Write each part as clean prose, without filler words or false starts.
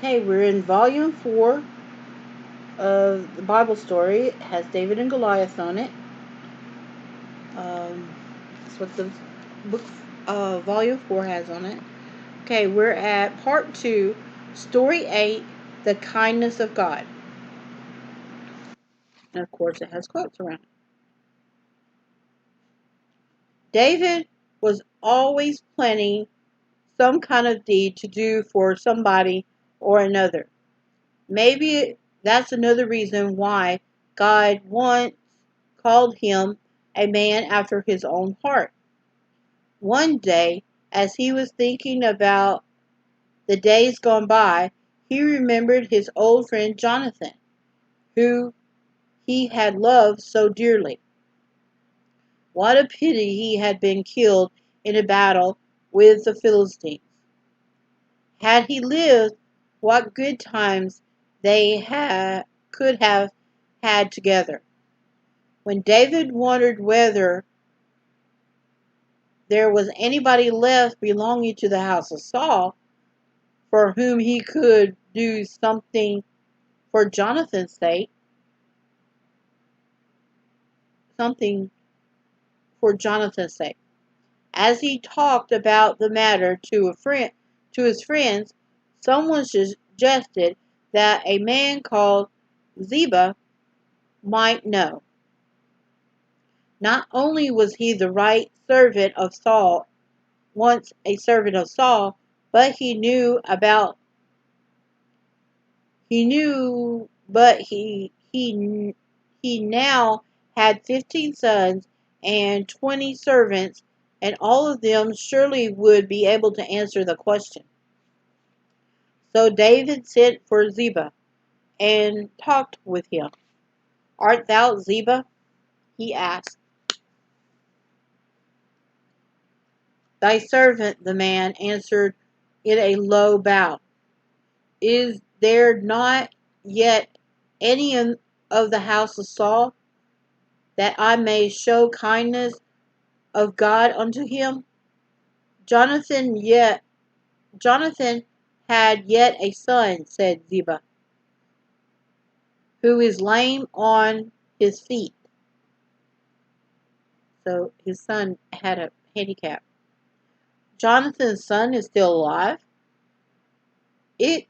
Okay, we're in volume 4 of the Bible story. It has David and Goliath on it. That's what the book, volume 4 has on it. Okay, we're at part 2, story 8, the kindness of God. And of course, it has quotes around it. David was always planning some kind of deed to do for somebody or another. Maybe that's another reason why God once called him a man after his own heart. One day, as he was thinking about the days gone by, he remembered his old friend Jonathan, who he had loved so dearly. What a pity he had been killed in a battle with the Philistines. Had he lived, what good times they could have had together. When David wondered whether there was anybody left belonging to the house of Saul for whom he could do something for Jonathan's sake, something for Jonathan's sake. As he talked about the matter to his friends, someone suggested that a man called Ziba might know. Not only was he the right servant of Saul, once a servant of Saul, but he now had 15 sons and 20 servants, and all of them surely would be able to answer the question. So David sent for Ziba and talked with him. "Art thou Ziba?" he asked. "Thy servant," the man answered in a low bow. "Is there not yet any of the house of Saul, that I may show kindness of God unto him?" Jonathan had yet a son, said Ziba, "who is lame on his feet." So his son had a handicap. "Jonathan's son is still alive?" It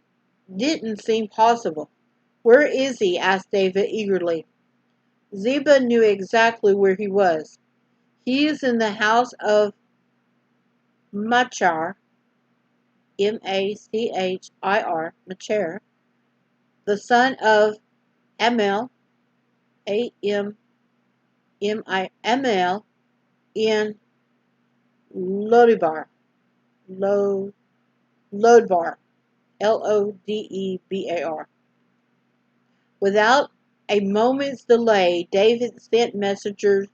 didn't seem possible. "Where is he?" asked David eagerly. Ziba knew exactly where he was. "He is in the house of Machir, Machir, the son of Amel, Amel, in Lodebar, Lodebar, Lodebar. Without a moment's delay, David sent messengers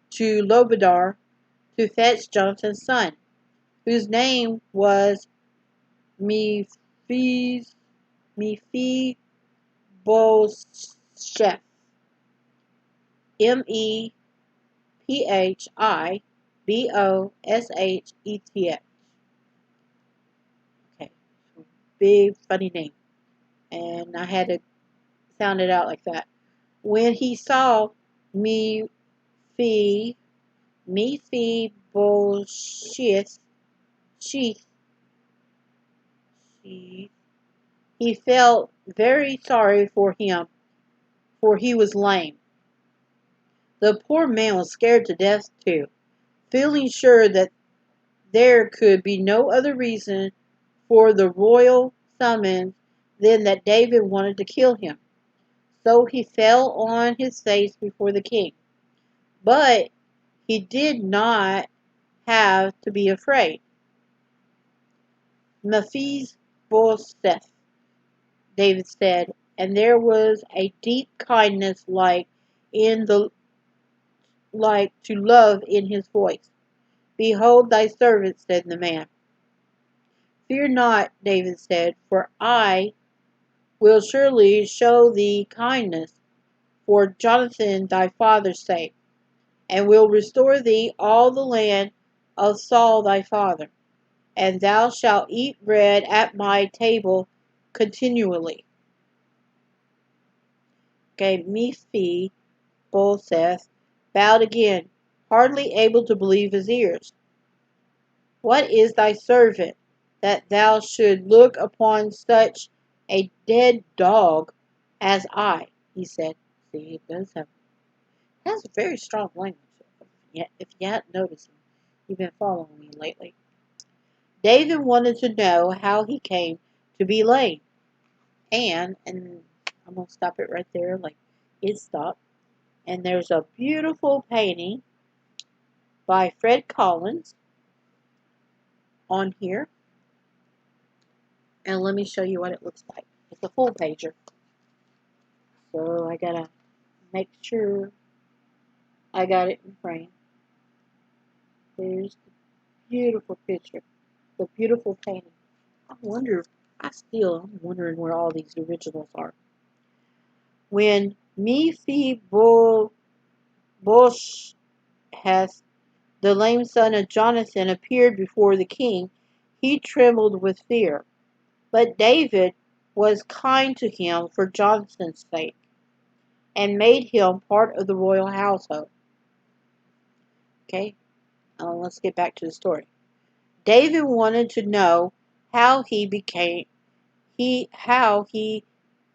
to Lodebar to fetch Jonathan's son, whose name was Mephibosheth. Mephibosheth. Okay, big funny name, and I had to sound it out like that. When he saw Mephibosheth, he felt very sorry for him, for he was lame. The poor man was scared to death too, feeling sure that there could be no other reason for the royal summons than that David wanted to kill him. So he fell on his face before the king. But he did not have to be afraid. "Mephibosheth," David said, and there was a deep kindness like to love in his voice. "Behold thy servant," said the man. "Fear not," David said, "for I will surely show thee kindness for Jonathan thy father's sake, and will restore thee all the land of Saul thy father, and thou shalt eat bread at my table continually. Okay, Mephibosheth bowed again, hardly able to believe his ears. What is thy servant, that thou should look upon such a dead dog as I? He said. See, it does have has a very strong language. If you hadn't noticed, you've been following me lately. David wanted to know how he came to be lame. And I'm going to stop it right there, like it stopped. And there's a beautiful painting by Fred Collins on here. And let me show you what it looks like. It's a full pager. So I gotta make sure I got it in frame. There's the beautiful picture. The beautiful painting. I'm wondering where all these originals are. When Mephibosheth, the lame son of Jonathan, appeared before the king, he trembled with fear. But David was kind to him for Jonathan's sake, and made him part of the royal household. Okay, let's get back to the story. David wanted to know how he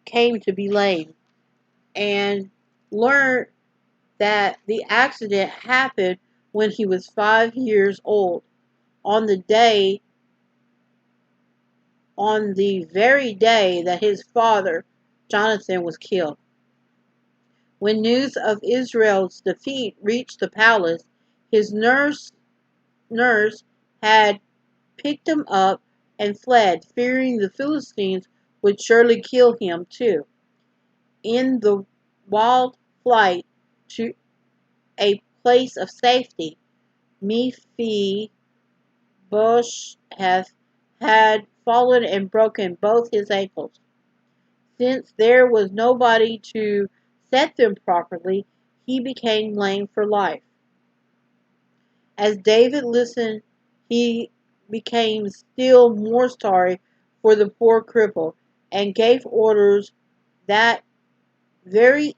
came to be lame, and learned that the accident happened when he was 5 years old, on the very day that his father Jonathan was killed. When news of Israel's defeat reached the palace, his nurse had picked him up and fled, fearing the Philistines would surely kill him too. In the wild flight to a place of safety, Mephibosheth had fallen and broken both his ankles. Since there was nobody to set them properly, he became lame for life. As David listened, he became still more sorry for the poor cripple, and gave that very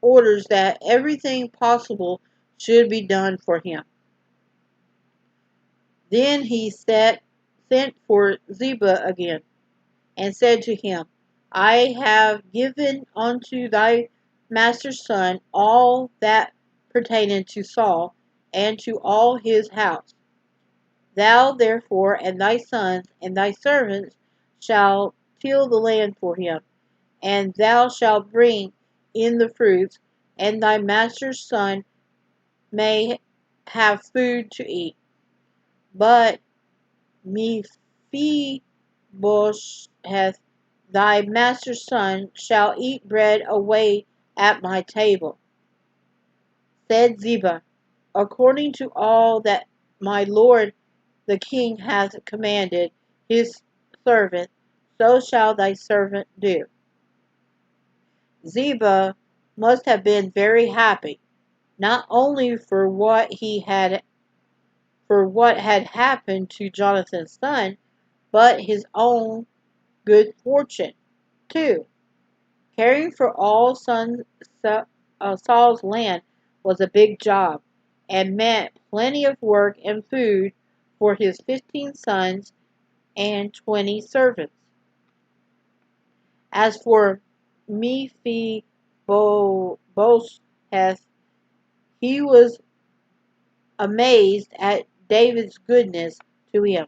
orders that everything possible should be done for him. Then he sent for Ziba again, and said to him, I have given unto thy master's son all that pertained to Saul, and to all his house. Thou therefore and thy sons and thy servants shall till the land for him, and thou shalt bring in the fruits, and thy master's son may have food to eat. But Mephibosheth, thy master's son, shall eat bread away at my table. Said Ziba, according to all that my lord the king hath commanded his servant, so shall thy servant do. Ziba must have been very happy, not only for what had happened to Jonathan's son, but his own good fortune too. Caring for all Saul's land was a big job, and meant plenty of work and food for his 15 sons and 20 servants. As for Mephibosheth, he was amazed at David's goodness to him.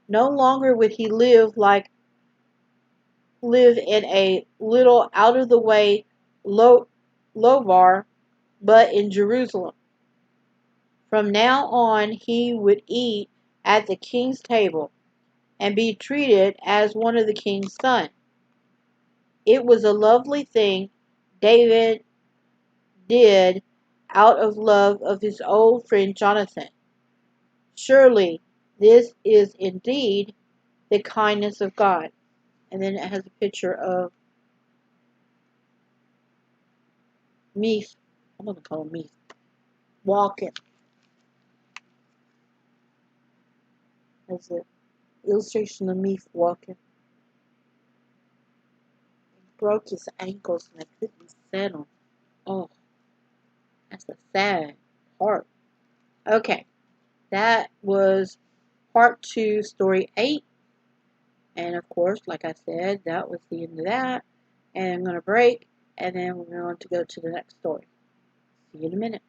No longer would he live in a little out of the way Lobar, but in Jerusalem. From now on he would eat at the king's table, and be treated as one of the king's sons. It was a lovely thing David did out of love of his old friend Jonathan. Surely this is indeed the kindness of God. And then it has a picture of Meph. I'm going to call him Meph. Walking. That's an illustration of Meph walking. broke his ankles and I couldn't set him. Oh, that's a sad part. Okay, that was part 2, story 8. And of course, like I said, that was the end of that. And I'm going to break, and then we're going to go to the next story. See you in a minute.